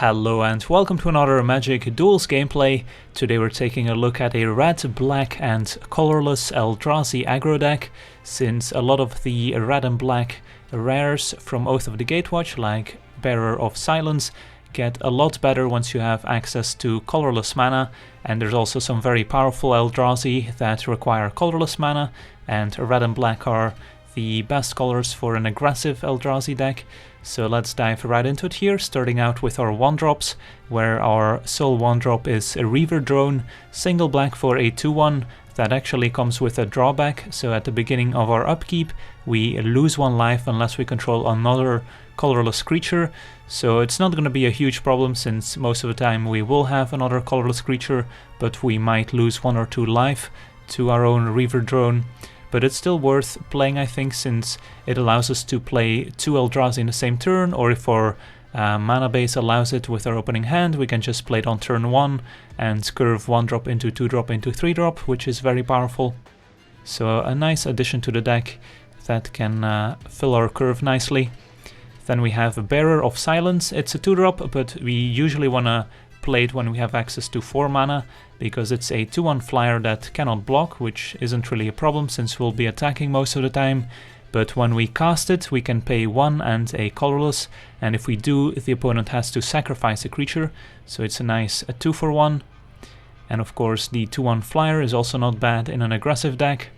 Hello and welcome to another Magic Duels gameplay. Today we're taking a look at a red, black and colorless Eldrazi aggro deck, since a lot of the red and black rares from Oath of the Gatewatch, like Bearer of Silence, get a lot better once you have access to colorless mana, and there's also some very powerful Eldrazi that require colorless mana, and red and black are the best colors for an aggressive Eldrazi deck. So let's dive right into it here, starting out with our 1-drops, where our sole 1-drop is a Reaver Drone, single black for a 2-1 that actually comes with a drawback. So at the beginning of our upkeep we lose 1 life unless we control another colorless creature. So it's not going to be a huge problem, since most of the time we will have another colorless creature, but we might lose 1 or 2 life to our own Reaver Drone. But it's still worth playing, I think, since it allows us to play 2 Eldrazi in the same turn, or if our mana base allows it with our opening hand, we can just play it on turn 1 and curve 1-drop into 2-drop into 3-drop, which is very powerful. So a nice addition to the deck that can fill our curve nicely. Then we have a Bearer of Silence. It's a 2-drop, but we usually want to play it when we have access to 4 mana, because it's a 2-1 flyer that cannot block, which isn't really a problem since we'll be attacking most of the time. But when we cast it, we can pay 1 and a colorless, and if we do, the opponent has to sacrifice a creature, so it's a nice 2-for-1. And of course the 2-1 flyer is also not bad in an aggressive deck.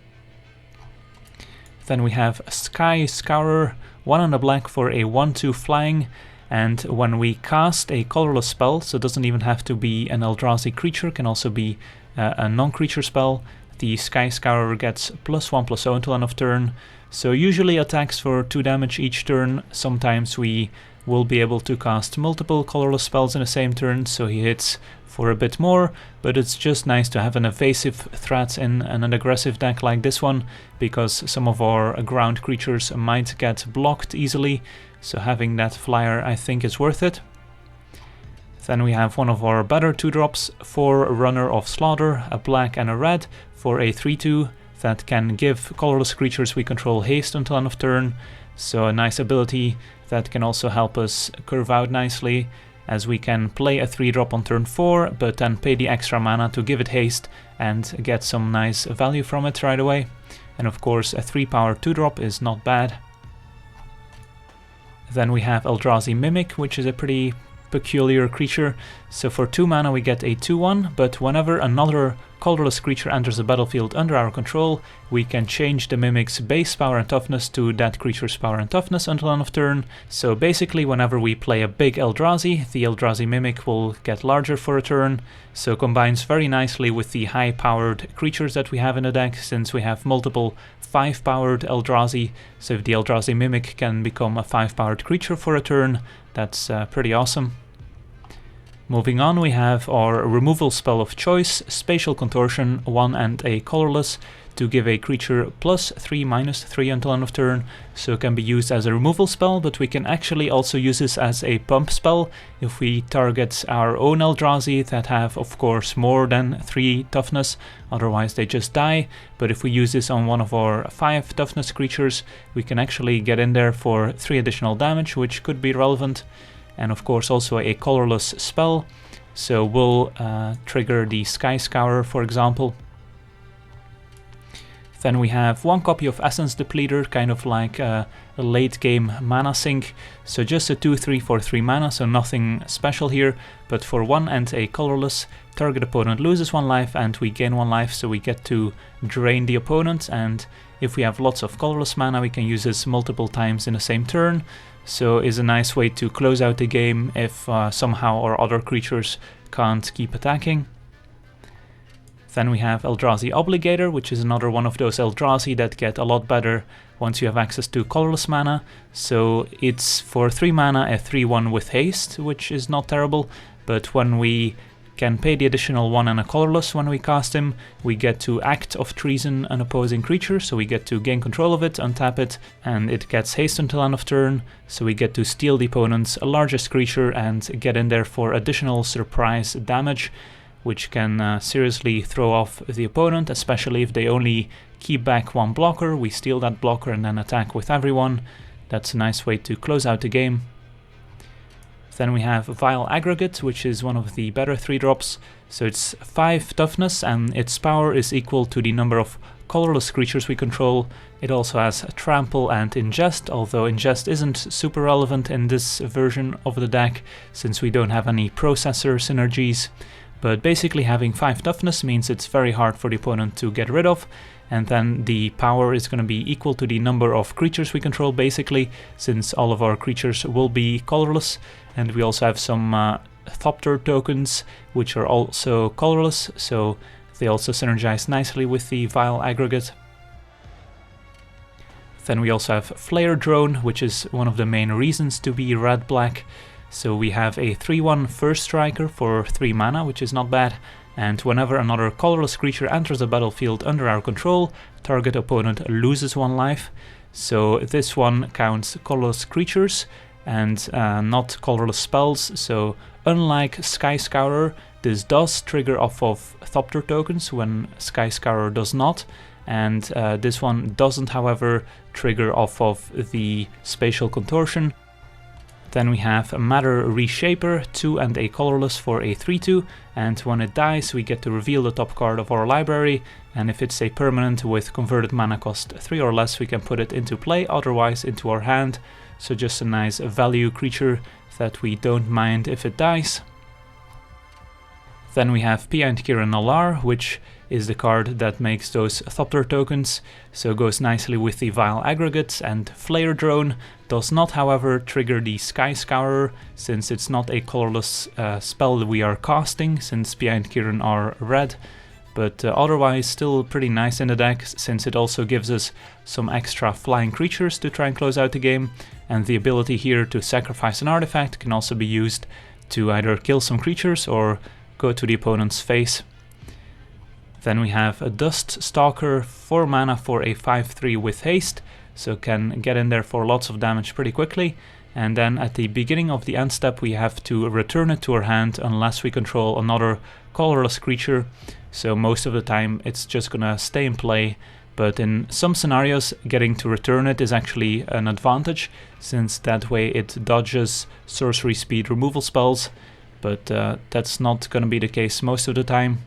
Then we have Sky Scourer, 1 and a black for a 1-2 flying. And when we cast a colorless spell, so it doesn't even have to be an Eldrazi creature, can also be a non-creature spell, the Sky Scourer gets +1/+0 until end of turn. So usually attacks for 2 damage each turn. Sometimes we will be able to cast multiple colorless spells in the same turn, so he hits for a bit more, but it's just nice to have an evasive threat in an aggressive deck like this one, because some of our ground creatures might get blocked easily, so having that flyer I think is worth it. Then we have one of our better 2-drops, Forerunner of Slaughter, a black and a red for a 3-2 that can give colorless creatures we control haste until end of turn, so a nice ability that can also help us curve out nicely, as we can play a 3-drop on turn 4, but then pay the extra mana to give it haste and get some nice value from it right away. And of course a 3-power 2-drop is not bad. Then we have Eldrazi Mimic, which is a pretty peculiar creature. So for 2 mana we get a 2-1, but whenever another colorless creature enters the battlefield under our control, we can change the Mimic's base power and toughness to that creature's power and toughness until end of turn. So basically whenever we play a big Eldrazi, the Eldrazi Mimic will get larger for a turn. So it combines very nicely with the high powered creatures that we have in the deck, since we have multiple 5-powered Eldrazi. So if the Eldrazi Mimic can become a 5-powered creature for a turn, that's pretty awesome. Moving on, we have our removal spell of choice, Spatial Contortion, 1 and a colorless, to give a creature +3/-3 until end of turn, so it can be used as a removal spell, but we can actually also use this as a pump spell if we target our own Eldrazi that have of course more than 3 toughness, otherwise they just die. But if we use this on one of our 5 toughness creatures, we can actually get in there for 3 additional damage, which could be relevant. And of course also a colorless spell, so we'll trigger the Sky Scourer for example. Then we have 1 copy of Essence Depleter, kind of like a late game mana sink, so just a 2/3 for 3 mana, so nothing special here, but for 1 and a colorless, target opponent loses 1 life and we gain 1 life, so we get to drain the opponent, and if we have lots of colorless mana we can use this multiple times in the same turn. So is a nice way to close out the game if somehow our other creatures can't keep attacking. Then we have Eldrazi Obligator, which is another one of those Eldrazi that get a lot better once you have access to colorless mana. So it's for 3 mana a 3-1 with haste, which is not terrible, but when we can pay the additional 1 and a colorless when we cast him, we get to Act of Treason an opposing creature, so we get to gain control of it, untap it, and it gets haste until end of turn, so we get to steal the opponent's largest creature and get in there for additional surprise damage, which can seriously throw off the opponent, especially if they only keep back 1 blocker. We steal that blocker and then attack with everyone. That's a nice way to close out the game. Then we have Vile Aggregate, which is one of the better 3-drops. So it's 5 toughness and its power is equal to the number of colorless creatures we control. It also has Trample and Ingest, although Ingest isn't super relevant in this version of the deck since we don't have any processor synergies. But basically having 5 toughness means it's very hard for the opponent to get rid of, and then the power is going to be equal to the number of creatures we control basically, since all of our creatures will be colorless, and we also have some Thopter tokens which are also colorless, so they also synergize nicely with the Vile Aggregate. Then we also have Flayer Drone, which is one of the main reasons to be red-black. So we have a 3/1 first striker for 3 mana, which is not bad, and whenever another colorless creature enters the battlefield under our control, target opponent loses 1 life. So this one counts colorless creatures and not colorless spells, so unlike Sky Scourer, this does trigger off of Thopter tokens when Sky Scourer does not, and this one doesn't however trigger off of the Spatial Contortion. Then we have a Matter Reshaper, 2 and a colorless for a 3/2, and when it dies we get to reveal the top card of our library, and if it's a permanent with converted mana cost 3 or less we can put it into play, otherwise into our hand. So just a nice value creature that we don't mind if it dies. Then we have Pia and Kiran Nalaar, which is the card that makes those Thopter tokens, so goes nicely with the Vile Aggregates, and Flayer Drone does not however trigger the Sky Scourer, since it's not a colorless spell that we are casting, since Pia and Kiran are red, but otherwise still pretty nice in the deck, since it also gives us some extra flying creatures to try and close out the game, and the ability here to sacrifice an artifact can also be used to either kill some creatures or go to the opponent's face. Then we have a Dust Stalker, 4 mana for a 5/3 with haste, so can get in there for lots of damage pretty quickly, and then at the beginning of the end step we have to return it to our hand unless we control another colorless creature, so most of the time it's just gonna stay in play, but in some scenarios getting to return it is actually an advantage, since that way it dodges sorcery speed removal spells, but that's not gonna be the case most of the time.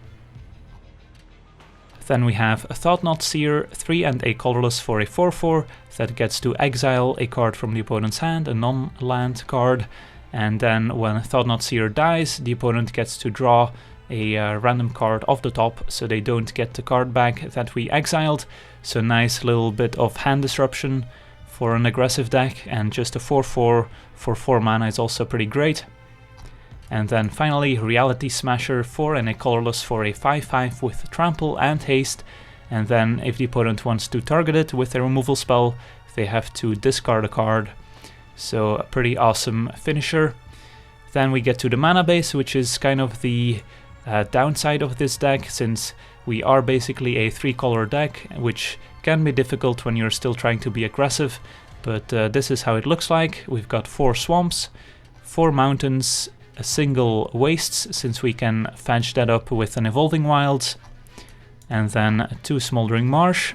Then we have a Thought-Knot Seer, 3 and a colorless for a 4/4 that gets to exile a card from the opponent's hand, a non-land card, and then when Thought-Knot Seer dies, the opponent gets to draw a random card off the top, so they don't get the card back that we exiled, so nice little bit of hand disruption for an aggressive deck, and just a 4/4 for 4 mana is also pretty great. And then finally Reality Smasher, 4 and a colorless for a 5/5 with trample and haste, and then if the opponent wants to target it with a removal spell they have to discard a card, so a pretty awesome finisher. Then we get to the mana base, which is kind of the downside of this deck, since we are basically a 3-color deck, which can be difficult when you're still trying to be aggressive, but this is how it looks like. We've got 4 swamps, 4 mountains, a single wastes, since we can fetch that up with an Evolving Wilds, and then 2 Smoldering Marsh,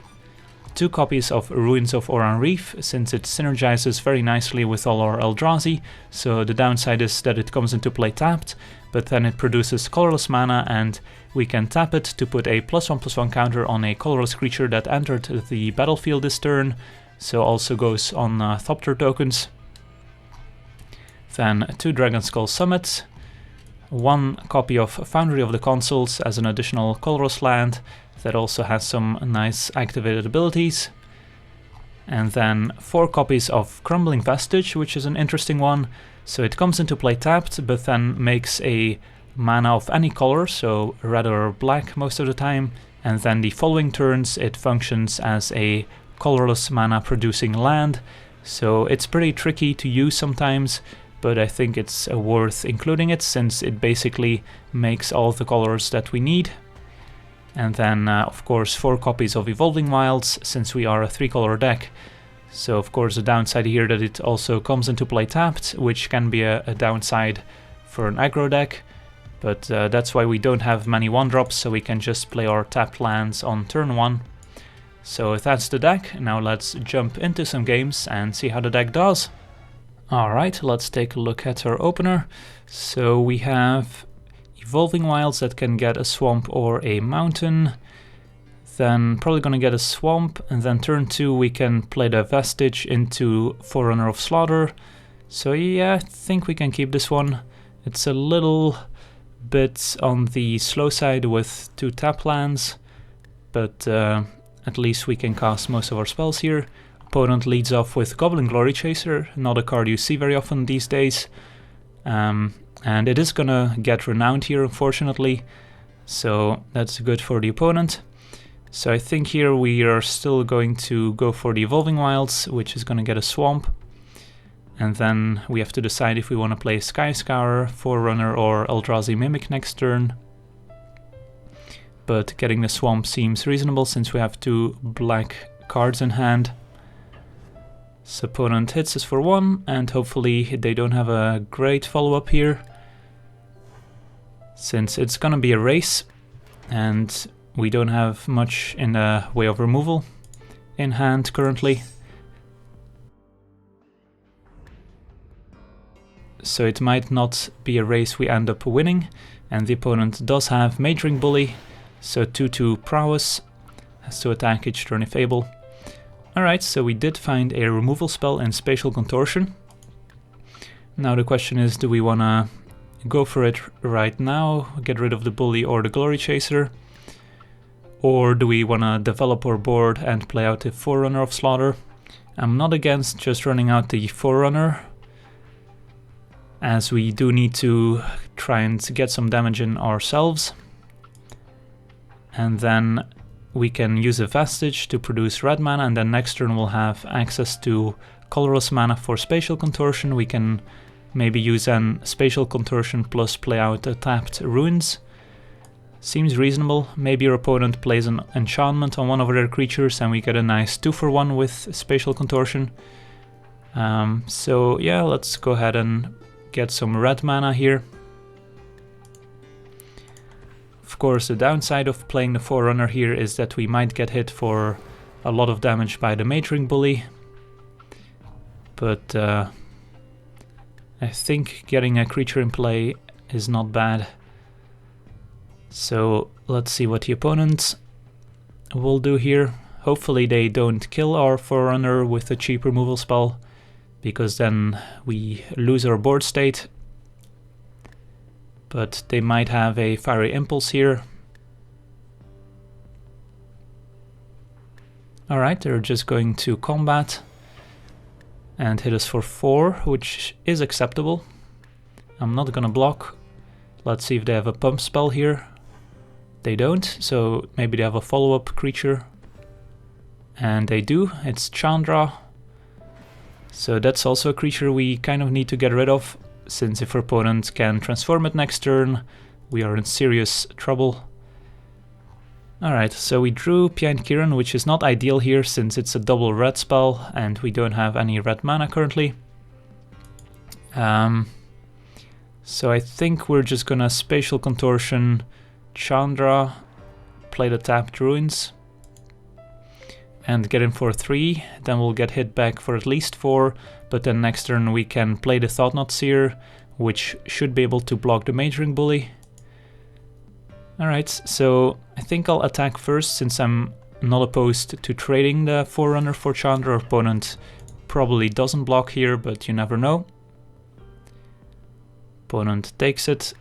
2 copies of Ruins of Oran-Rief, since it synergizes very nicely with all our Eldrazi, so the downside is that it comes into play tapped, but then it produces colorless mana and we can tap it to put a +1/+1 counter on a colorless creature that entered the battlefield this turn, so also goes on Thopter tokens. Then 2 Dragonskull Summits, 1 copy of Foundry of the Consuls as an additional colorless land that also has some nice activated abilities, and then 4 copies of Crumbling Vestige, which is an interesting one. So it comes into play tapped, but then makes a mana of any color, so red or black most of the time, and then the following turns it functions as a colorless mana producing land, so it's pretty tricky to use sometimes, but I think it's worth including it since it basically makes all of the colors that we need. And then of course 4 copies of Evolving Wilds, since we are a 3-color deck. So of course the downside here that it also comes into play tapped, which can be a downside for an aggro deck, but that's why we don't have many 1-drops, so we can just play our tapped lands on turn 1. So that's the deck. Now let's jump into some games and see how the deck does. Alright, let's take a look at our opener. So we have Evolving Wilds that can get a swamp or a mountain. Then probably gonna get a swamp, and then turn 2 we can play the Vestige into Forerunner of Slaughter. So yeah, I think we can keep this one. It's a little bit on the slow side with 2 tap lands, but at least we can cast most of our spells here. Opponent leads off with Goblin Glory Chaser, not a card you see very often these days. And it is gonna get renowned here, unfortunately, so that's good for the opponent. So I think here we are still going to go for the Evolving Wilds, which is gonna get a swamp. And then we have to decide if we want to play Sky Scourer, Forerunner or Eldrazi Mimic next turn. But getting the swamp seems reasonable since we have 2 black cards in hand. So opponent hits us for 1, and hopefully they don't have a great follow-up here, since it's gonna be a race, and we don't have much in the way of removal in hand currently. So it might not be a race we end up winning, and the opponent does have Majoring Bully, so 2/2 prowess, has to attack each turn if able. Alright, so we did find a removal spell in Spatial Contortion. Now the question is, do we wanna go for it right now, get rid of the Bully or the Glory Chaser? Or do we wanna develop our board and play out the Forerunner of Slaughter? I'm not against just running out the Forerunner, as we do need to try and get some damage in ourselves. And then we can use a Vestige to produce red mana, and then next turn we'll have access to colorless mana for Spatial Contortion. We can maybe use an Spatial Contortion plus play out a tapped Ruins. Seems reasonable. Maybe your opponent plays an enchantment on one of their creatures and we get a nice 2-for-1 with Spatial Contortion. So yeah, let's go ahead and get some red mana here. Of course, the downside of playing the Forerunner here is that we might get hit for a lot of damage by the Majoring Bully. But I think getting a creature in play is not bad. So let's see what the opponents will do here. Hopefully they don't kill our Forerunner with a cheap removal spell, because then we lose our board state. But they might have a Fiery Impulse here. Alright, they're just going to combat and hit us for 4, which is acceptable. I'm not gonna block. Let's see if they have a pump spell here. They don't, so maybe they have a follow-up creature. And they do, it's Chandra. So that's also a creature we kind of need to get rid of, since if our opponent can transform it next turn, we are in serious trouble. Alright, so we drew Pia and Kiran, which is not ideal here since it's a double red spell and we don't have any red mana currently. So I think we're just gonna Spatial Contortion Chandra, play the tapped Ruins, and get in for 3, then we'll get hit back for at least 4, but then next turn we can play the Thought-Knot Seer, which should be able to block the Majoring Bully. Alright, so I think I'll attack first since I'm not opposed to trading the Forerunner for Chandra. Our opponent probably doesn't block here, but you never know. Opponent takes it.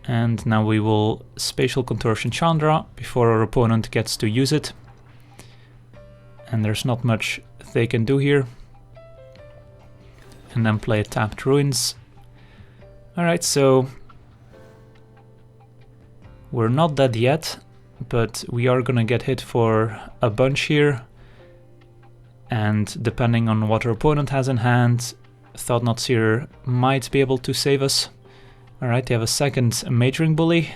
And now we will Spatial Contortion Chandra before our opponent gets to use it. And there's not much they can do here. And then play tapped Ruins. Alright, so we're not dead yet, but we are gonna get hit for a bunch here. And depending on what our opponent has in hand, Thought-Knot Seer might be able to save us. Alright, they have a second Majoring Bully.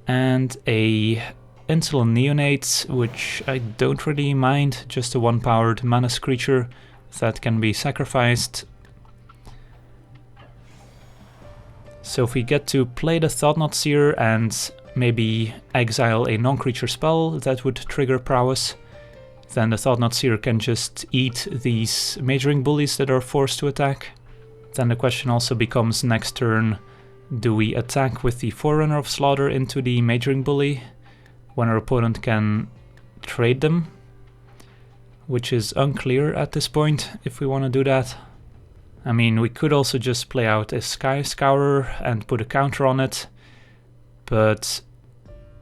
And a Insolent Neonate, which I don't really mind, just a 1-powered Menace creature that can be sacrificed. So if we get to play the Thought-Knot Seer and maybe exile a non-creature spell, that would trigger prowess. then the Thought-Knot Seer can just eat these Majoring Bullies that are forced to attack. Then the question also becomes, next turn, do we attack with the Forerunner of Slaughter into the Majoring Bully when our opponent can trade them? Which is unclear at this point, if we want to do that. I mean, we could also just play out a Sky Scourer and put a counter on it, but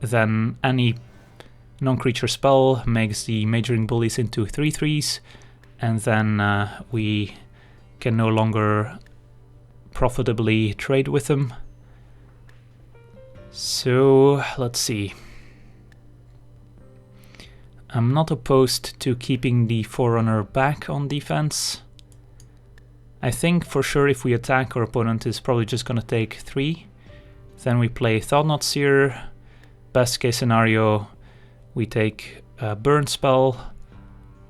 then any non-creature spell makes the Majoring Bullies into 3/3s, and then we can no longer profitably trade with them. So, let's see. I'm not opposed to keeping the Forerunner back on defense. I think for sure if we attack, our opponent is probably just gonna take 3. Then we play Thought-Knot Seer. Best case scenario, we take a burn spell.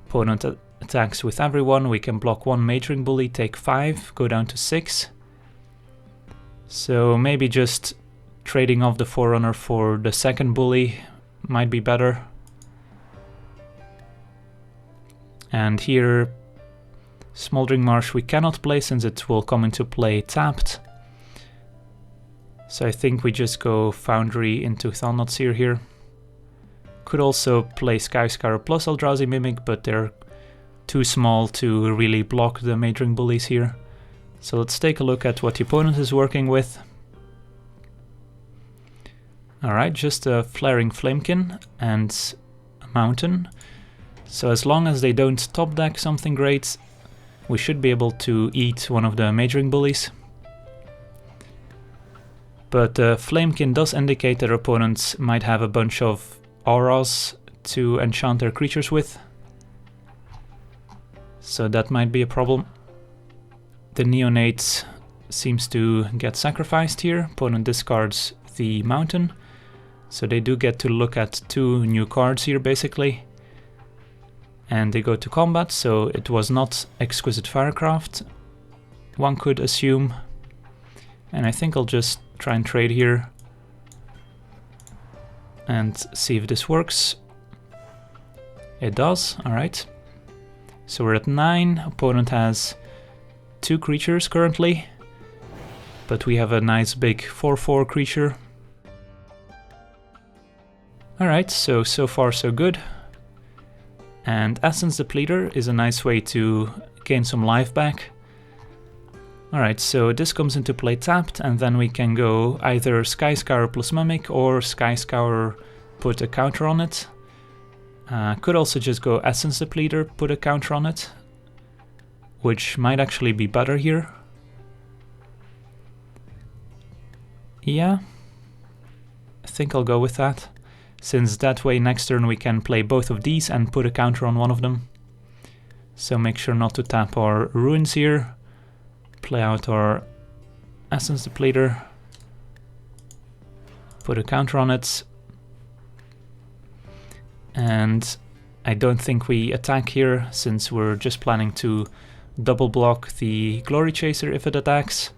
Opponent attacks with everyone. We can block 1 Majoring Bully, take 5, go down to 6. So maybe just trading off the Forerunner for the second bully might be better. And here, Smoldering Marsh we cannot play since it will come into play tapped. So I think we just go Foundry into Thought-Knot Seer here. Could also play Sky Scourer plus Eldrazi Mimic, but they're too small to really block the Majoring Bullies here. So let's take a look at what the opponent is working with. Alright, just a Flaring Flamekin and a Mountain. So as long as they don't top deck something great, we should be able to eat one of the Majoring Bullies. But Flamekin does indicate that our opponents might have a bunch of auras to enchant their creatures with. So that might be a problem. The Neonate seems to get sacrificed here. Opponent discards the Mountain. So they do get to look at 2 new cards here basically. And they go to combat, so it was not Exquisite Firecraft, one could assume. And I think I'll just try and trade here and see if this works. It does, alright. So we're at 9, opponent has 2 creatures currently, but we have a nice big 4/4 creature. Alright, so far so good. And Essence Depleter is a nice way to gain some life back. Alright, so this comes into play tapped, and then we can go either Sky Scourer plus Mimic or Sky Scourer, put a counter on it. Could also just go Essence Depleter, put a counter on it, which might actually be better here. Yeah, I think I'll go with that, since that way next turn we can play both of these and put a counter on one of them. So make sure not to tap our Ruins here, play out our Essence Depleter, put a counter on it, and I don't think we attack here since we're just planning to double block the Glory Chaser if it attacks.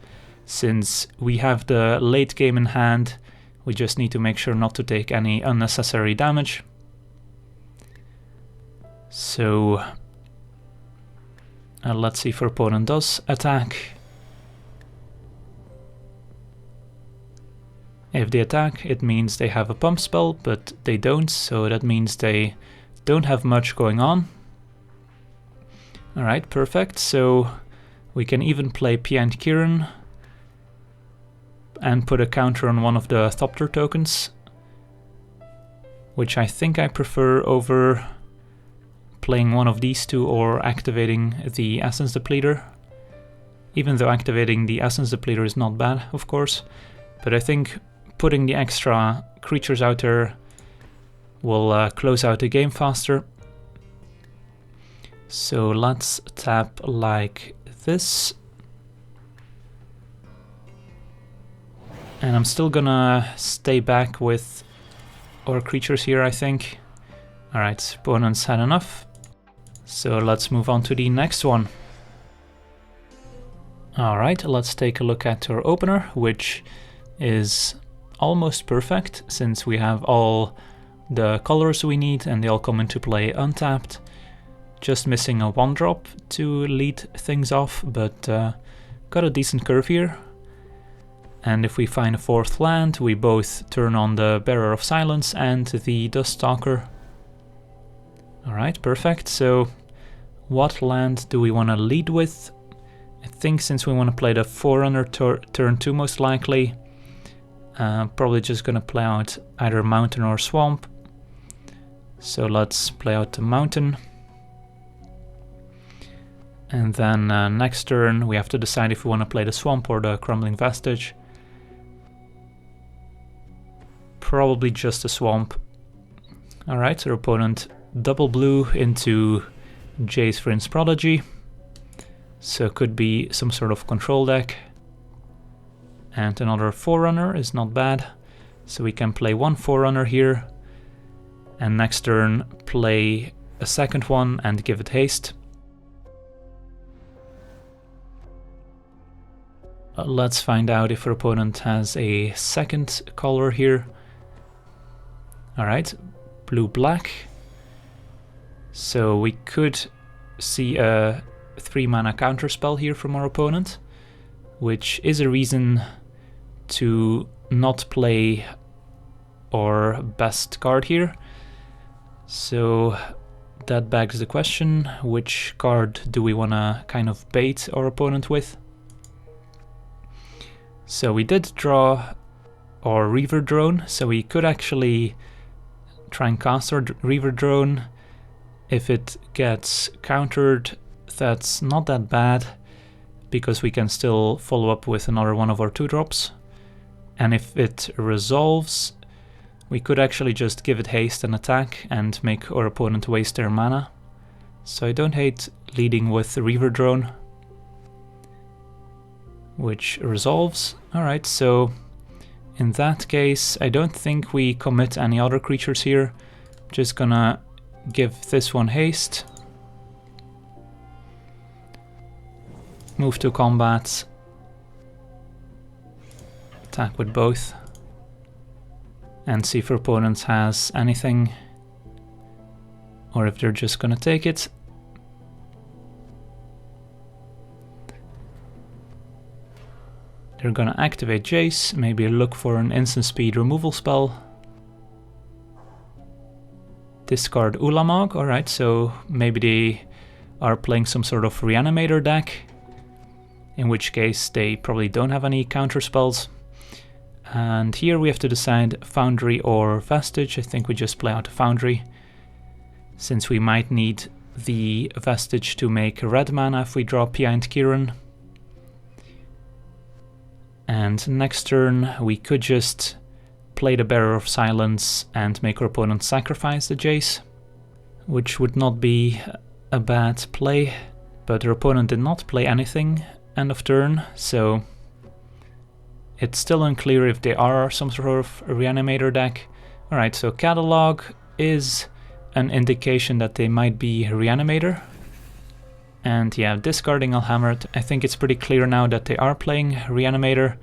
Since we have the late game in hand, we just need to make sure not to take any unnecessary damage. So let's see if our opponent does attack. If they attack, it means they have a pump spell, but they don't, so that means they don't have much going on. Alright, perfect, so we can even play Pia and Kiran and put a counter on one of the Thopter tokens, which I think I prefer over playing one of these two or activating the Essence Depleter. Even though activating the Essence Depleter is not bad, of course, but I think putting the extra creatures out there will close out the game faster. So let's tap like this. And I'm still gonna stay back with our creatures here, I think. Alright, opponents had enough. So let's move on to the next one. Alright, let's take a look at our opener, which is almost perfect since we have all the colors we need and they all come into play untapped. Just missing a 1-drop to lead things off, but got a decent curve here. And if we find a 4th land, we both turn on the Bearer of Silence and the Dust Stalker. Alright, perfect. So what land do we want to lead with? I think since we want to play the Forerunner turn 2 most likely, probably just going to play out either Mountain or Swamp. So let's play out the Mountain. And then next turn we have to decide if we want to play the Swamp or the Crumbling Vestige. Probably just a Swamp. Alright, so our opponent double blue into Jace Vryn's Prodigy. So it could be some sort of control deck. And another Forerunner is not bad. So we can play 1 Forerunner here. And next turn play a 2nd one and give it haste. Let's find out if our opponent has a 2nd color here. Alright, blue-black. So we could see a 3-mana counterspell here from our opponent, which is a reason to not play our best card here. So that begs the question, which card do we want to kind of bait our opponent with? So we did draw our Reaver Drone, so we could actually try and cast our Reaver Drone. If it gets countered, that's not that bad, because we can still follow up with another one of our 2-drops. And if it resolves, we could actually just give it haste and attack and make our opponent waste their mana. So I don't hate leading with the Reaver Drone, which resolves. Alright, so in that case, I don't think we commit any other creatures here. Just gonna give this one haste. Move to combat. Attack with both. And see if our opponent has anything. Or if they're just gonna take it. They're gonna activate Jace, maybe look for an instant speed removal spell. Discard Ulamog, alright, so maybe they are playing some sort of Reanimator deck, in which case they probably don't have any counter spells. And here we have to decide Foundry or Vestige. I think we just play out a Foundry, since we might need the Vestige to make red mana if we draw Pia and Kiran. And next turn we could just play the Bearer of Silence and make our opponent sacrifice the Jace, which would not be a bad play, but our opponent did not play anything end of turn, so it's still unclear if they are some sort of Reanimator deck. Alright, so Catalog is an indication that they might be Reanimator. And yeah, discarding Alhammered, I think it's pretty clear now that they are playing Reanimator.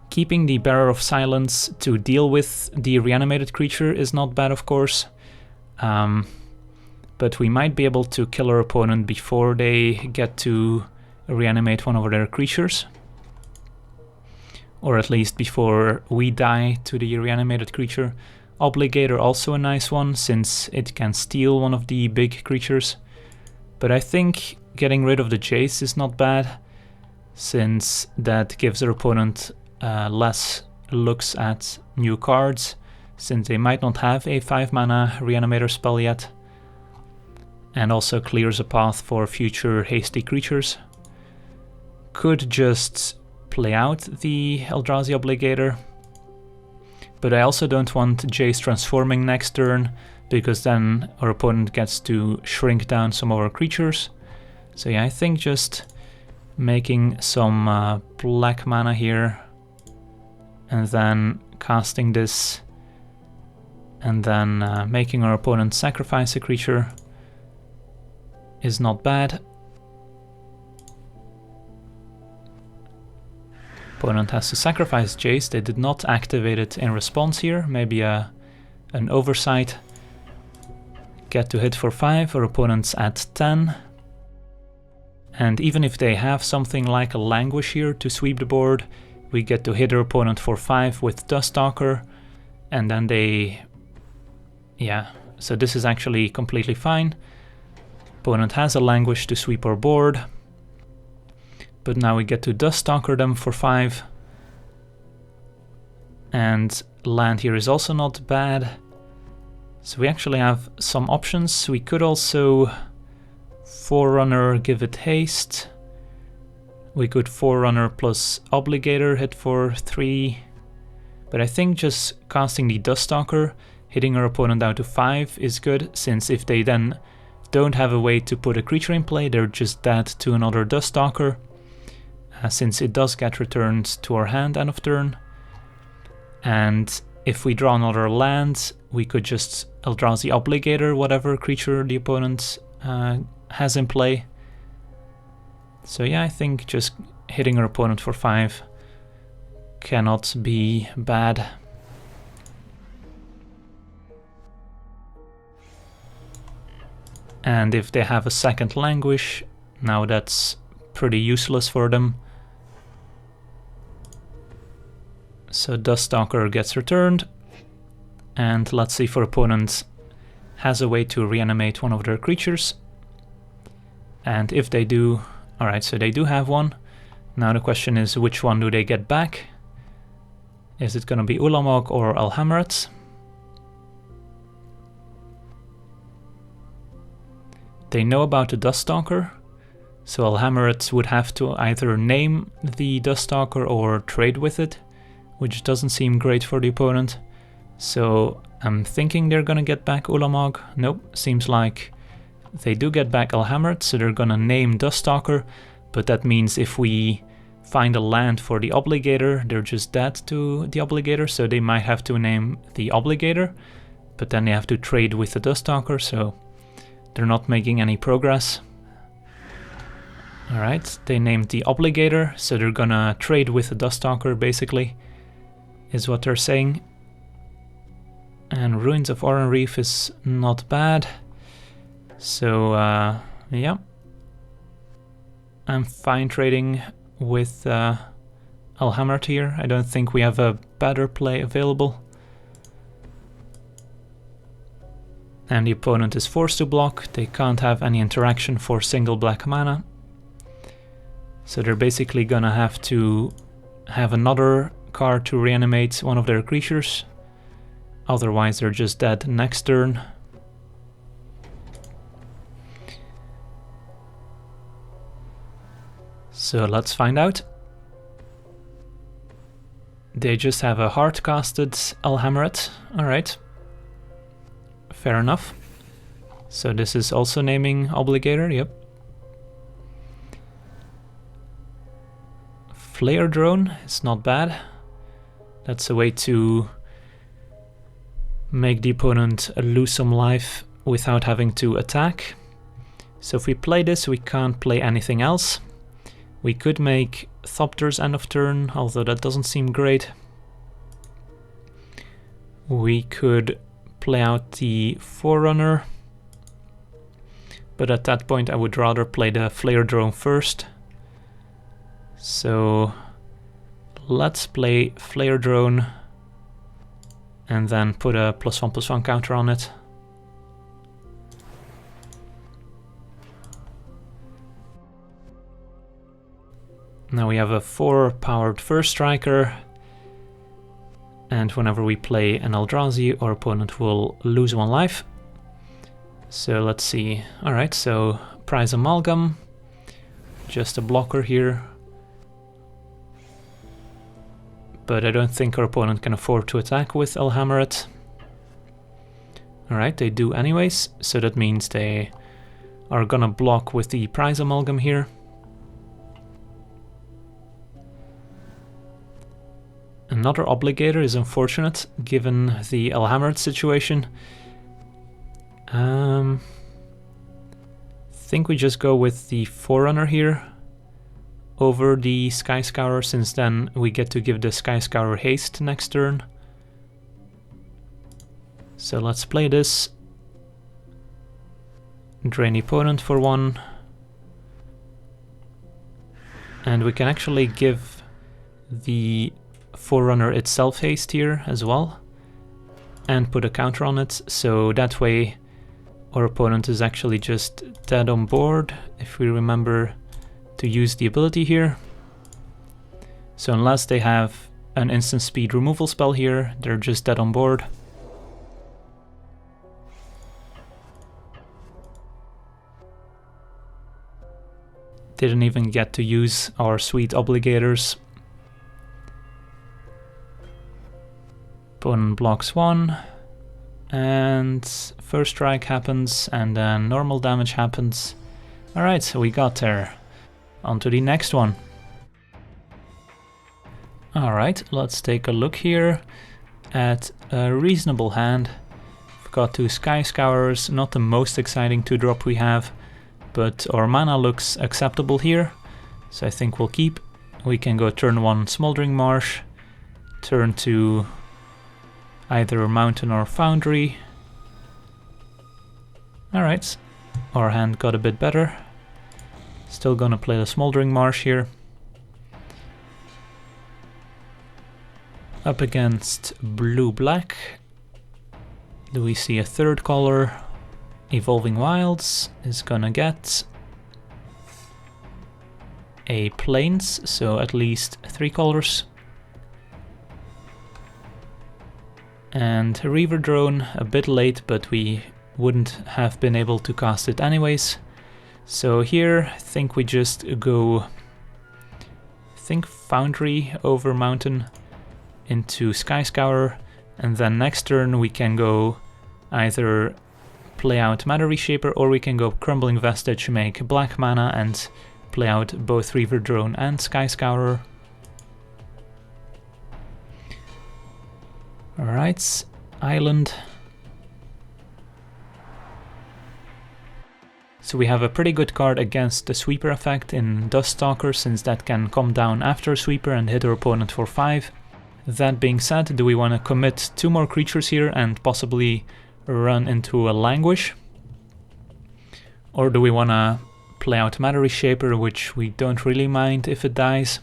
Keeping the Bearer of Silence to deal with the reanimated creature is not bad, of course. But we might be able to kill our opponent before they get to reanimate one of their creatures. Or at least before we die to the reanimated creature. Obligator also a nice one, since it can steal one of the big creatures. But I think getting rid of the Jace is not bad, since that gives our opponent less looks at new cards, since they might not have a 5-mana Reanimator spell yet. And also clears a path for future hasty creatures. Could just play out the Eldrazi Obligator, but I also don't want Jace transforming next turn, because then our opponent gets to shrink down some of our creatures. So yeah, I think just making some black mana here, and then casting this, and then making our opponent sacrifice a creature is not bad. Opponent has to sacrifice Jace. They did not activate it in response here. Maybe an oversight. Get to hit for 5. Our opponent's at 10. And even if they have something like a Languish here to sweep the board, we get to hit our opponent for 5 with Dust Stalker. And then they... yeah, so this is actually completely fine. Opponent has a Languish to sweep our board. But now we get to Dust Stalker them for 5. And land here is also not bad. So we actually have some options. We could also Forerunner, give it haste. We could Forerunner plus Obligator, hit for 3. But I think just casting the Dust Stalker, hitting our opponent down to 5 is good, since if they then don't have a way to put a creature in play, they're just dead to another Dust Stalker. Since it does get returned to our hand end of turn. And if we draw another land, we could just Eldrazi Obligator whatever creature the opponent has in play. So yeah, I think just hitting our opponent for 5 cannot be bad. And if they have a second Languish, now that's pretty useless for them. So Dust Stalker gets returned, and let's see if our opponent has a way to reanimate one of their creatures. And if they do, alright, so they do have one. Now the question is, which one do they get back? Is it gonna be Ulamog or Alhammarret? They know about the Dust Stalker, so Alhammarret would have to either name the Dust Stalker or trade with it, which doesn't seem great for the opponent. So I'm thinking they're gonna get back Ulamog. Nope, seems like they do get back Alhammarret, so they're gonna name Dust Stalker, but that means if we find a land for the Obligator, they're just dead to the Obligator, so they might have to name the Obligator, but then they have to trade with the Dust Stalker, so they're not making any progress. Alright, they named the Obligator, so they're gonna trade with the Dust Stalker basically, is what they're saying. And Ruins of Oran-Rief is not bad. So yeah, I'm fine trading with Alhammarret here. I don't think we have a better play available. And the opponent is forced to block. They can't have any interaction for single black mana. So they're basically gonna have to have another card to reanimate one of their creatures. Otherwise they're just dead next turn. So let's find out. They just have a hard-casted Alhammarret. Alright. Fair enough. So this is also naming Obligator, yep. Flayer Drone is not bad. That's a way to make the opponent lose some life without having to attack. So if we play this, we can't play anything else. We could make Thopter's end of turn, although that doesn't seem great. We could play out the Forerunner, but at that point I would rather play the Flayer Drone first. So let's play Flayer Drone and then put a +1/+1 counter on it. Now we have a 4-powered first striker, and whenever we play an Eldrazi, our opponent will lose 1 life. So let's see. Alright, so Prize Amalgam, just a blocker here. But I don't think our opponent can afford to attack with Alhammarret. Alright, they do anyways, so that means they are gonna block with the Prize Amalgam here. Another Obligator is unfortunate, given the Alhammarret situation. Think we just go with the Forerunner here. over the Sky Scourer, since then we get to give the Sky Scourer haste next turn. So let's play this. Drain the opponent for 1. And we can actually give the Forerunner itself haste here as well, and put a counter on it, so that way our opponent is actually just dead on board if we remember to use the ability here. So unless they have an instant speed removal spell here, they're just dead on board. Didn't even get to use our sweet obligators. Opponent blocks 1, and first strike happens, and then normal damage happens. Alright, so we got there. On to the next one. Alright, let's take a look here at a reasonable hand. We've got 2 Sky Scourers, not the most exciting 2-drop we have, but our mana looks acceptable here, so I think we'll keep. We can go turn 1 Smoldering Marsh, turn 2 either Mountain or Foundry. Alright, our hand got a bit better. Still gonna play the Smoldering Marsh here. Up against blue-black. Do we see a third color? Evolving Wilds is gonna get a Plains, so at least 3 colors. And Reaver Drone, a bit late, but we wouldn't have been able to cast it anyways. So here, I think we just go, Foundry over Mountain into Sky Scourer, and then next turn we can go either play out Matter Reshaper, or we can go Crumbling Vestige, make black mana, and play out both Reaver Drone and Sky Scourer. Alright, Island. So we have a pretty good card against the Sweeper effect in Dust Stalker, since that can come down after a Sweeper and hit our opponent for 5. That being said, do we want to commit 2 more creatures here and possibly run into a Languish? Or do we want to play out Matter Reshaper, which we don't really mind if it dies?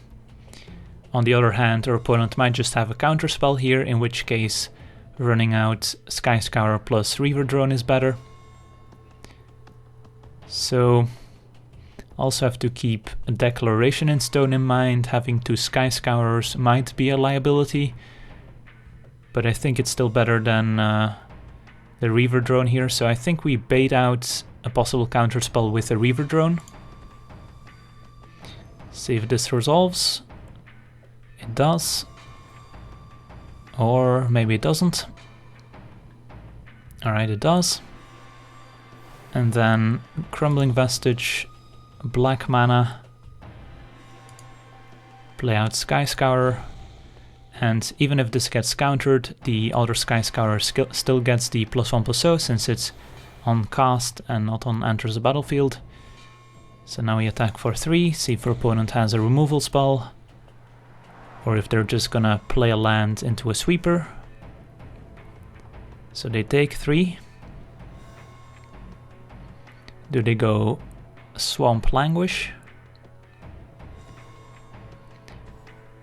On the other hand, our opponent might just have a counterspell here, in which case running out Sky Scourer plus Reaver Drone is better. So also have to keep a Declaration in Stone in mind. Having 2 Sky Scourers might be a liability, but I think it's still better than the Reaver Drone here, so I think we bait out a possible counterspell with a Reaver Drone. See if this resolves. It does. Or maybe it doesn't. Alright, it does. And then Crumbling Vestige, black mana, play out Sky Scourer, and even if this gets countered, the other Sky Scourer still gets the +1/+0 since it's on cast and not on enters the battlefield. So now we attack for 3, see if our opponent has a removal spell, or if they're just gonna play a land into a Sweeper. So they take 3. Do they go Swamp Languish?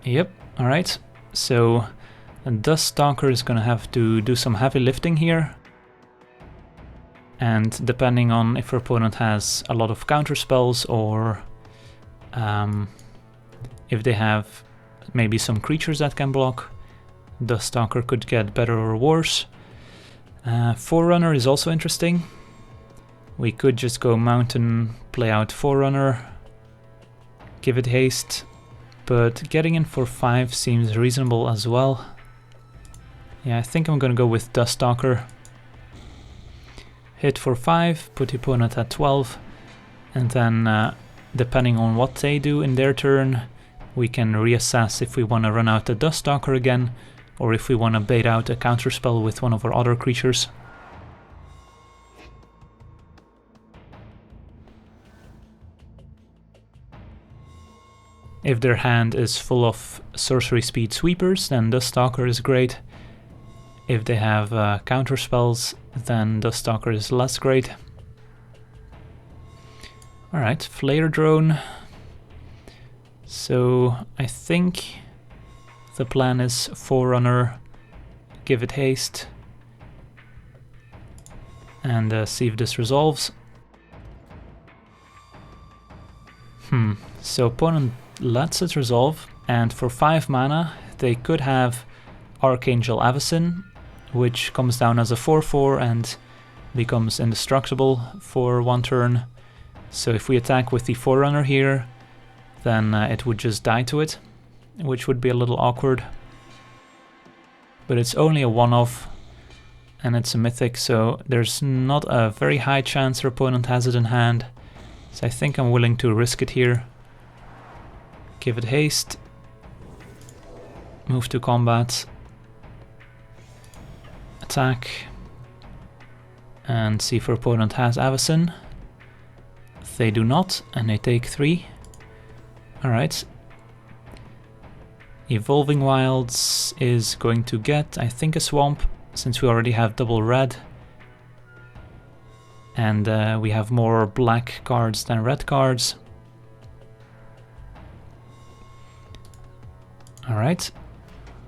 Yep, alright. So Dust Stalker is gonna have to do some heavy lifting here. And depending on if our opponent has a lot of counter spells, or if they have maybe some creatures that can block, Dust Stalker could get better or worse. Forerunner is also interesting. We could just go Mountain, play out Forerunner, give it haste, but getting in for 5 seems reasonable as well. Yeah, I think I'm gonna go with Dust Stalker. Hit for 5, put the opponent at 12, and then depending on what they do in their turn, we can reassess if we want to run out the Dust Stalker again, or if we want to bait out a counterspell with one of our other creatures. If their hand is full of sorcery speed sweepers, then Dust Stalker is great. If they have counter spells, then Dust Stalker is less great. Alright, Flayer Drone. So I think the plan is Forerunner, give it haste, and see if this resolves. So opponent lets it resolve, and for 5 mana they could have Archangel Avacyn, which comes down as a 4/4 and becomes indestructible for 1 turn. So if we attack with the Forerunner here, then it would just die to it, which would be a little awkward. But it's only a one-off, and it's a mythic, so there's not a very high chance our opponent has it in hand. So I think I'm willing to risk it here. Give it haste. Move to combat. Attack. And see if our opponent has Avacyn. They do not, and they take 3. Alright. Evolving Wilds is going to get, I think, a swamp, since we already have double red. And we have more black cards than red cards. Alright.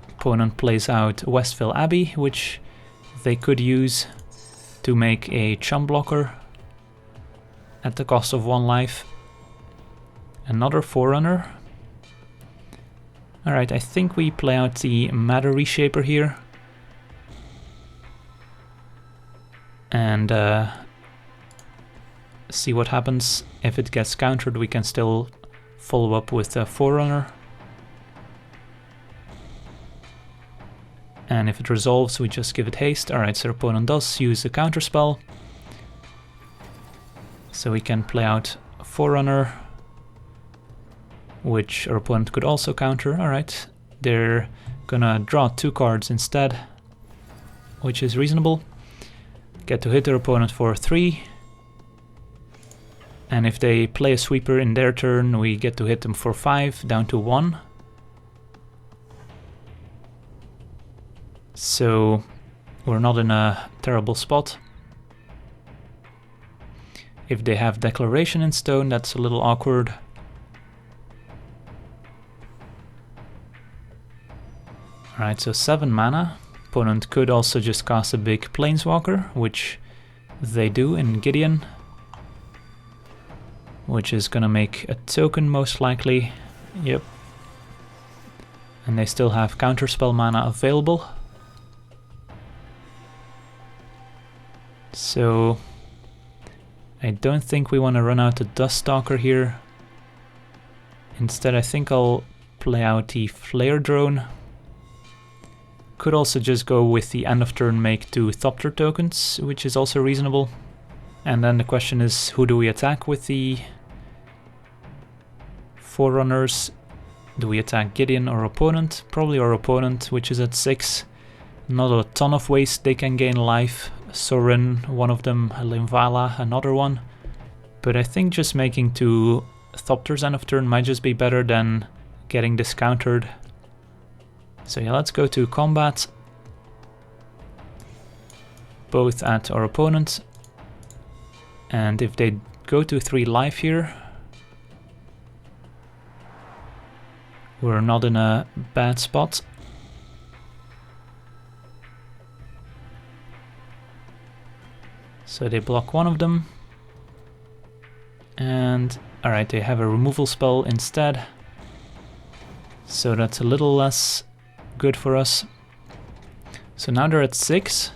Opponent plays out Westville Abbey, which they could use to make a chum blocker at the cost of 1 life. Another Forerunner. Alright, I think we play out the Matter Reshaper here. And see what happens. If it gets countered, we can still follow up with a Forerunner. And if it resolves, we just give it haste. Alright, so our opponent does use the counter spell. So we can play out a Forerunner, which our opponent could also counter. Alright, they're gonna draw 2 cards instead, which is reasonable. Get to hit their opponent for 3. And if they play a sweeper in their turn, we get to hit them for 5, down to 1. So we're not in a terrible spot. If they have Declaration in Stone, that's a little awkward. Alright, so 7 mana. Opponent could also just cast a big Planeswalker, which they do in Gideon. Which is gonna make a token most likely. Yep. And they still have counterspell mana available. So I don't think we want to run out the Dust Stalker here. Instead, I think I'll play out the Flayer Drone. Could also just go with the end of turn make 2 Thopter tokens, which is also reasonable. And then the question is, who do we attack with the Forerunners? Do we attack Gideon or opponent? Probably our opponent, which is at 6. Not a ton of ways they can gain life. Sorin, one of them, Limvala, another one. But I think just making 2 Thopters end of turn might just be better than getting discountered. So yeah, let's go to combat. Both at our opponent. And if they go to 3 life here, we're not in a bad spot. So they block one of them. And alright, they have a removal spell instead. So that's a little less good for us. So now they're at 6.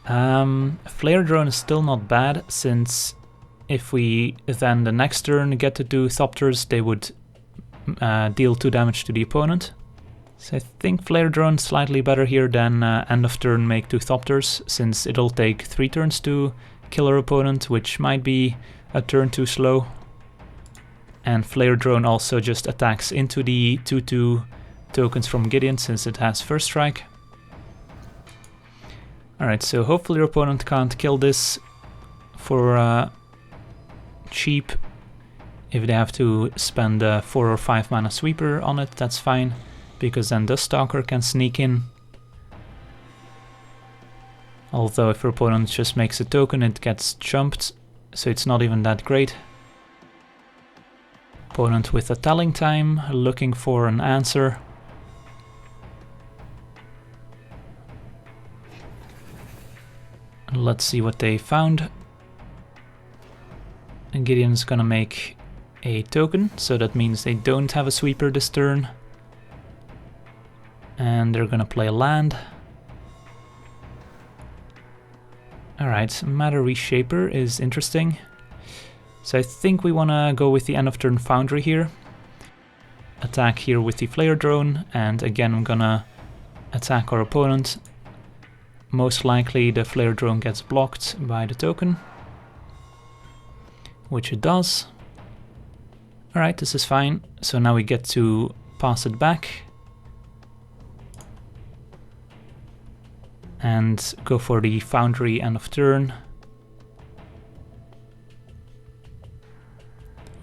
Flayer Drone is still not bad, since if we then the next turn get to do Thopters, they would deal 2 damage to the opponent. So I think Flayer Drone slightly better here than end of turn make 2 Thopters, since it'll take 3 turns to kill our opponent, which might be a turn too slow. And Flayer Drone also just attacks into the 2/2 tokens from Gideon, since it has first strike. Alright, so hopefully your opponent can't kill this for cheap. If they have to spend a 4 or 5 mana sweeper on it, that's fine, because then Dust Stalker can sneak in. Although if your opponent just makes a token, it gets jumped, so it's not even that great. Opponent with a telling time, looking for an answer. Let's see what they found. And Gideon's gonna make a token, so that means they don't have a sweeper this turn. And they're gonna play a land. Alright, Matter Reshaper is interesting. So I think we want to go with the end of turn Foundry here. Attack here with the Flayer Drone, and again I'm gonna attack our opponent. Most likely the Flayer Drone gets blocked by the token, which it does. Alright, this is fine. So now we get to pass it back. And go for the Foundry end of turn,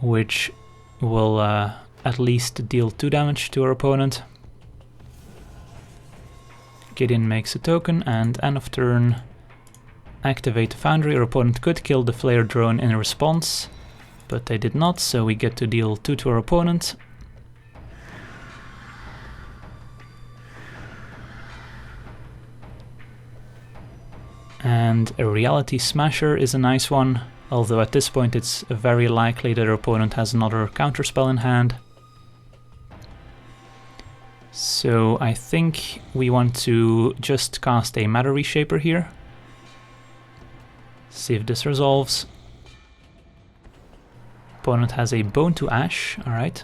which will at least deal 2 damage to our opponent. Gideon makes a token, and end of turn activate the Foundry. Our opponent could kill the Flayer Drone in response, but they did not, so we get to deal 2 to our opponent. And a Reality Smasher is a nice one, although at this point it's very likely that our opponent has another counterspell in hand. So I think we want to just cast a Matter Reshaper here. See if this resolves. Opponent has a Bone to Ash, alright.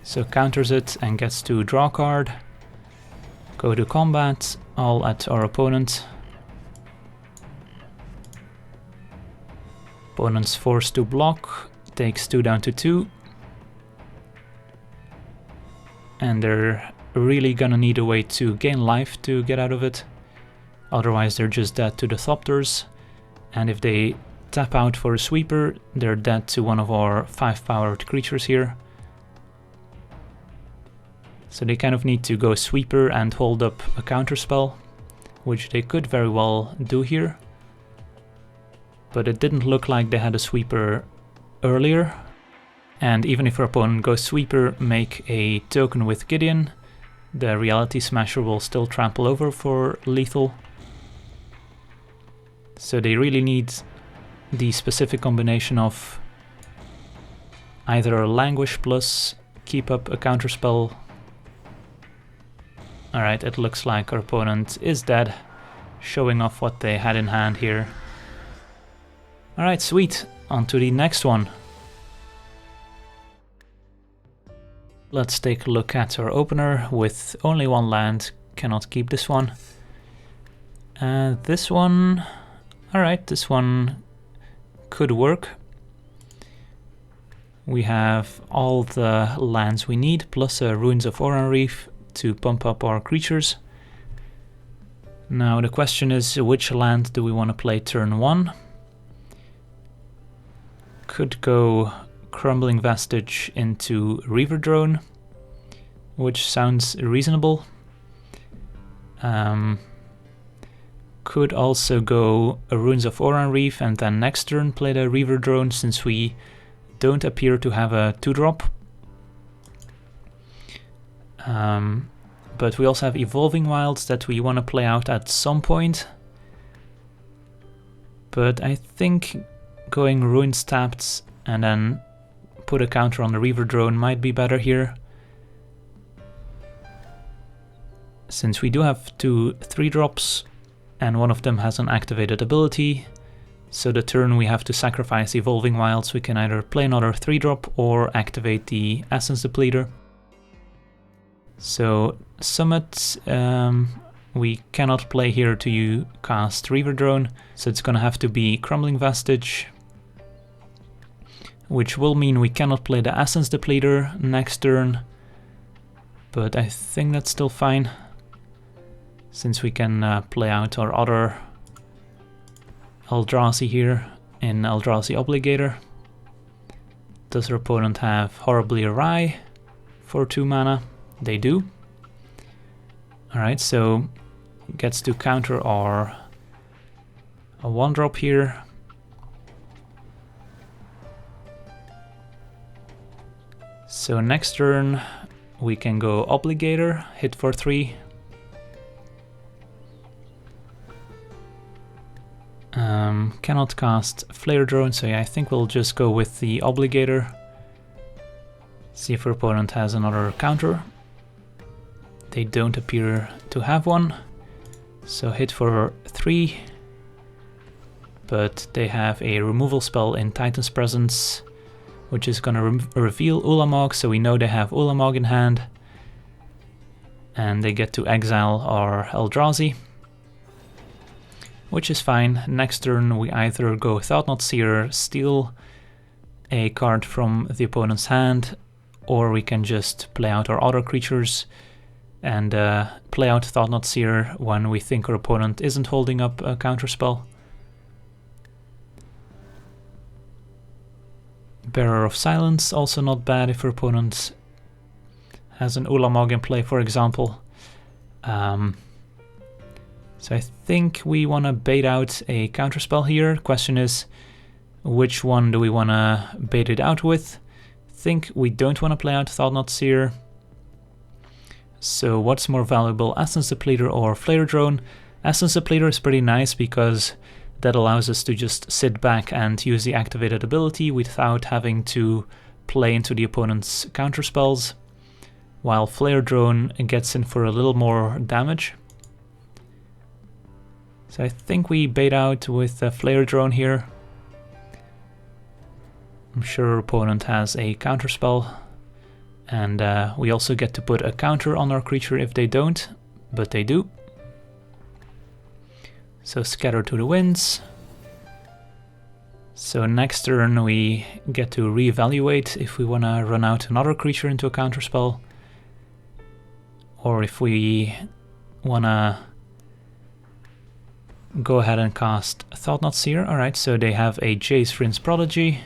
So counters it and gets to draw a card. Go to combat, all at our opponent. Opponent's forced to block, takes 2 down to 2. And they're really gonna need a way to gain life to get out of it. Otherwise they're just dead to the Thopters. And if they tap out for a sweeper, they're dead to one of our 5-powered creatures here. So they kind of need to go sweeper and hold up a counterspell, which they could very well do here. But it didn't look like they had a sweeper earlier. And even if our opponent goes sweeper, make a token with Gideon, the Reality Smasher will still trample over for lethal. So they really need the specific combination of either a Languish plus keep up a counterspell. Alright, it looks like our opponent is dead, showing off what they had in hand here. Alright, sweet. On to the next one. Let's take a look at our opener with only 1 land. Cannot keep this one. This one... Alright, this one could work. We have all the lands we need, plus Ruins of Oran-Rief to pump up our creatures. Now the question is, which land do we want to play turn 1? Could go Crumbling Vestige into Reaver Drone, which sounds reasonable. Could also go a Ruins of Oran-Rief and then next turn play the Reaver Drone, since we don't appear to have a 2-drop. But we also have Evolving Wilds that we want to play out at some point. But I think going Ruins tapped and then put a counter on the Reaver Drone might be better here. Since we do have 2 3-drops and one of them has an activated ability, so the turn we have to sacrifice Evolving Wilds, we can either play another 3-drop or activate the Essence Depleter. So Summit, we cannot play here to cast Reaver Drone, so it's gonna have to be Crumbling Vestige, which will mean we cannot play the Essence Depleter next turn, but I think that's still fine, since we can play out our other Eldrazi here in Eldrazi Obligator. Does their opponent have Horribly Awry for 2 mana? They do. Alright, so gets to counter our a 1-drop here. So next turn we can go Obligator, hit for 3. Cannot cast Flayer Drone, so yeah, I think we'll just go with the Obligator. See if our opponent has another counter. They don't appear to have one. So hit for 3. But they have a removal spell in Titan's Presence, which is gonna reveal Ulamog, so we know they have Ulamog in hand. And they get to exile our Eldrazi, which is fine. Next turn we either go Thought-Knot Seer, steal a card from the opponent's hand, or we can just play out our other creatures and play out Thought-Knot Seer when we think our opponent isn't holding up a counterspell. Bearer of Silence, also not bad if our opponent has an Ulamog in play, for example. So I think we want to bait out a counterspell here. Question is, which one do we want to bait it out with? I think we don't want to play out Thought-Knot Seer. So what's more valuable, Essence Depleter or Flayer Drone? Essence Depleter is pretty nice because that allows us to just sit back and use the activated ability without having to play into the opponent's counterspells, while Flayer Drone gets in for a little more damage. So I think we bait out with the Flayer Drone here. I'm sure our opponent has a counterspell, and we also get to put a counter on our creature if they don't, but they do. So Scatter to the Winds. So next turn we get to reevaluate if we want to run out another creature into a counterspell, or if we want to go ahead and cast Thought-Knot Seer. Alright, so they have a Jace Vryn's Prodigy,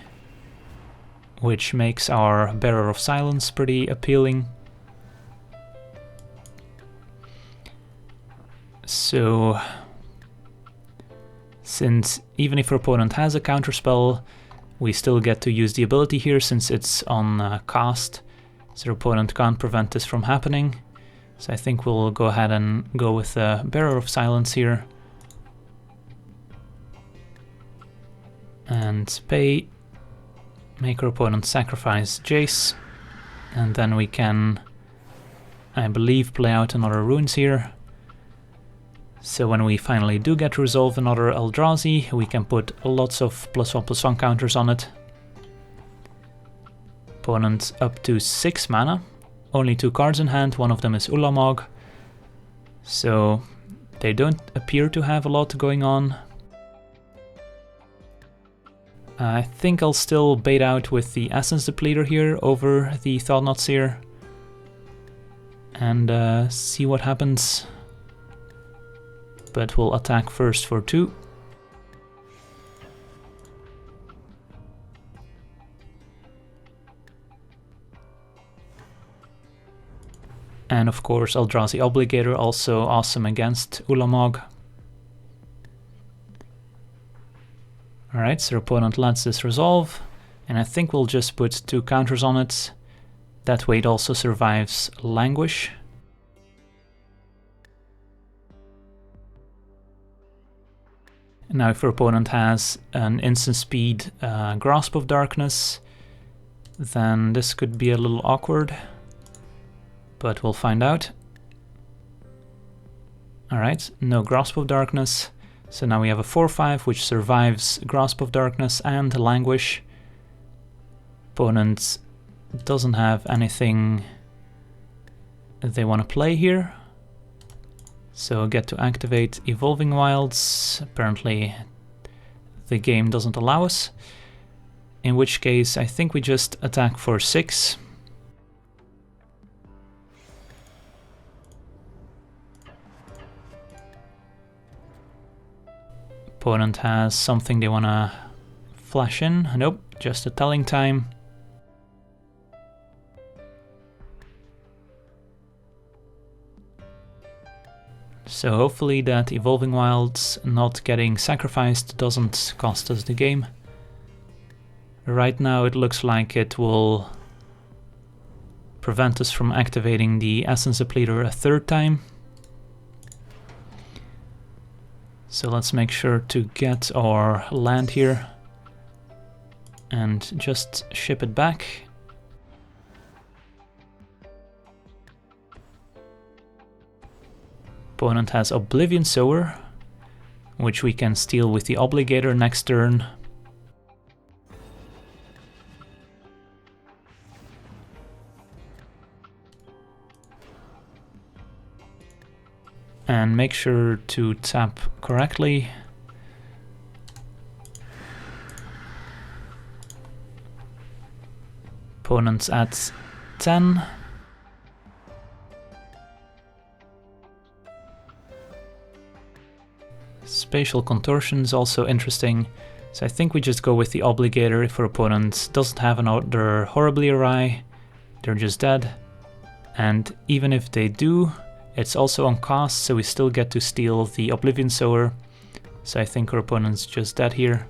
which makes our Bearer of Silence pretty appealing. So, since even if our opponent has a counterspell, we still get to use the ability here since it's on cast, so our opponent can't prevent this from happening. So I think we'll go ahead and go with the Bearer of Silence here. And pay, make our opponent sacrifice Jace, and then we can, I believe, play out another Ruins here. So when we finally do get to resolve another Eldrazi, we can put lots of +1/+1 counters on it. Opponent up to 6 mana, only 2 cards in hand, one of them is Ulamog, so they don't appear to have a lot going on. I think I'll still bait out with the Essence Depleter here over the Thought-Knot Seer and see what happens. But we'll attack first for 2. And of course Eldrazi Obligator, also awesome against Ulamog. Alright, so our opponent lets this resolve, and I think we'll just put 2 counters on it. That way it also survives Languish. Now if our opponent has an instant speed Grasp of Darkness, then this could be a little awkward, but we'll find out. Alright, no Grasp of Darkness. So now we have a 4/5 which survives Grasp of Darkness and Languish. Opponent doesn't have anything they want to play here. So get to activate Evolving Wilds. Apparently the game doesn't allow us. In which case I think we just attack for 6. Opponent has something they want to flash in. Nope, just a Telling Time. So hopefully that Evolving Wilds not getting sacrificed doesn't cost us the game. Right now it looks like it will prevent us from activating the Essence Depleter a third time. So let's make sure to get our land here and just ship it back. Opponent has Oblivion Sower, which we can steal with the Obligator next turn. And make sure to tap correctly. Opponent's at 10. Spatial Contortion is also interesting, so I think we just go with the Obligator if our opponent doesn't have another horribly awry, they're just dead. And even if they do, it's also on cost, so we still get to steal the Oblivion Sower. So I think our opponent's just dead here.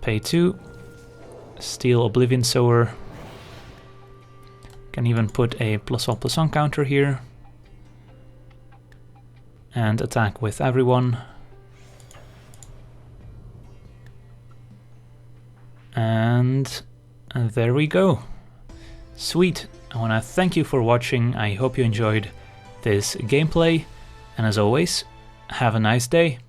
Pay 2, steal Oblivion Sower. Can even put a +1/+1 counter here. And attack with everyone. And there we go. Sweet. I want to thank you for watching. I hope you enjoyed this gameplay. And as always, have a nice day.